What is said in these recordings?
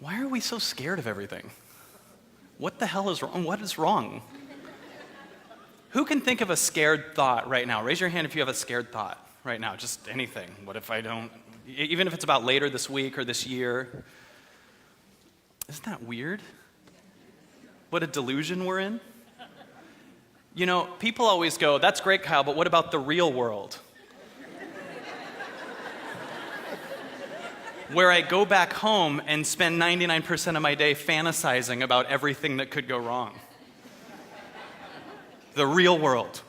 Why are we so scared of everything? What the hell is wrong? What is wrong? Who can think of a scared thought right now? Raise your hand if you have a scared thought right now. Just anything. What if I don't? Even if it's about later this week or this year. Isn't that weird? What a delusion we're in. You know, people always go, that's great, Kyle, but what about the real world? Where I go back home and spend 99% of my day fantasizing about everything that could go wrong. The real world.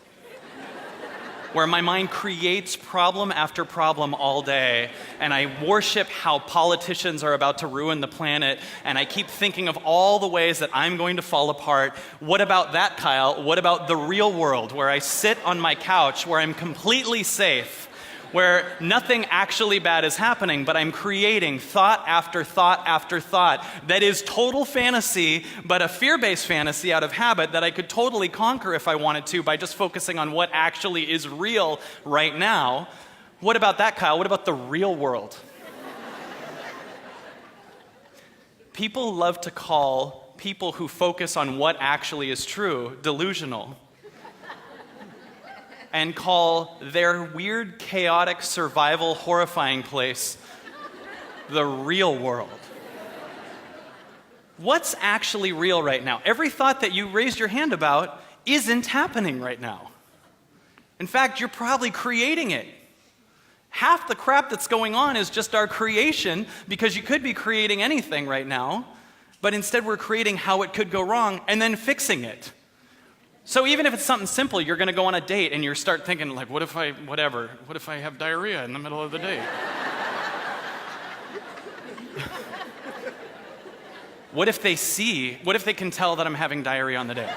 Where my mind creates problem after problem all day, and I worship how politicians are about to ruin the planet, and I keep thinking of all the ways that I'm going to fall apart. What about that, Kyle? What about the real world, where I sit on my couch, where I'm completely safe, where nothing actually bad is happening, but I'm creating thought after thought after thought that is total fantasy, but a fear-based fantasy out of habit that I could totally conquer if I wanted to by just focusing on what actually is real right now. What about that, Kyle? What about the real world? People love to call people who focus on what actually is true delusional, and call their weird, chaotic, survival, horrifying place the real world. What's actually real right now? Every thought that you raised your hand about isn't happening right now. In fact, you're probably creating it. Half the crap that's going on is just our creation, because you could be creating anything right now, but instead we're creating how it could go wrong and then fixing it. So even if it's something simple, you're going to go on a date and you start thinking, like, what if I have diarrhea in the middle of the date? What if they can tell that I'm having diarrhea on the date?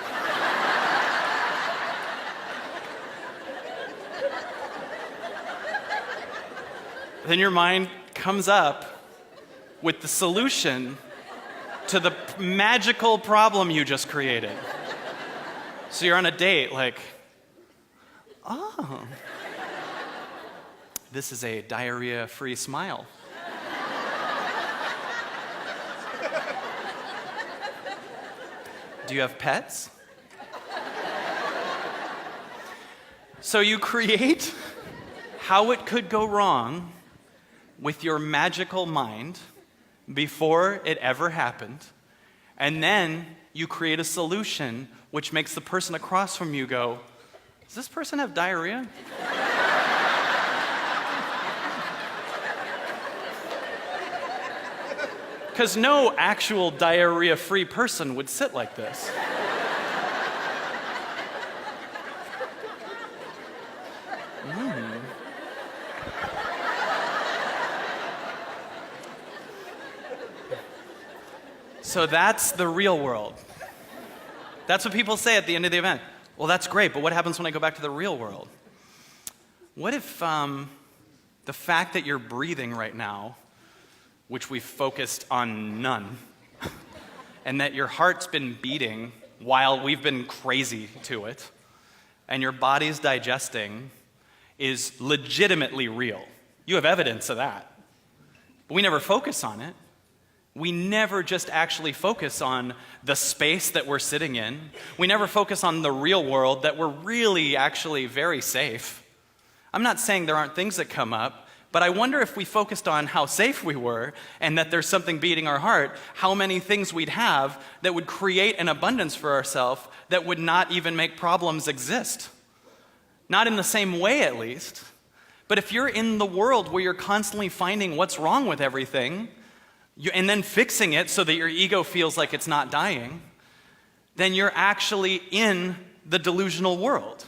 Then your mind comes up with the solution to the magical problem you just created. So you're on a date, like, oh, this is a diarrhea-free smile. Do you have pets? So you create how it could go wrong with your magical mind before it ever happened, and then you create a solution which makes the person across from you go, does this person have diarrhea? Because no actual diarrhea-free person would sit like this. So that's the real world. That's what people say at the end of the event. Well, that's great, but what happens when I go back to the real world? What if the fact that you're breathing right now, which we've focused on none, and that your heart's been beating while we've been crazy to it, and your body's digesting, is legitimately real? You have evidence of that. But we never focus on it. We never just actually focus on the space that we're sitting in. We never focus on the real world, that we're really actually very safe. I'm not saying there aren't things that come up, but I wonder if we focused on how safe we were and that there's something beating our heart, how many things we'd have that would create an abundance for ourselves that would not even make problems exist. Not in the same way, at least. But if you're in the world where you're constantly finding what's wrong with everything, and then fixing it so that your ego feels like it's not dying, then you're actually in the delusional world.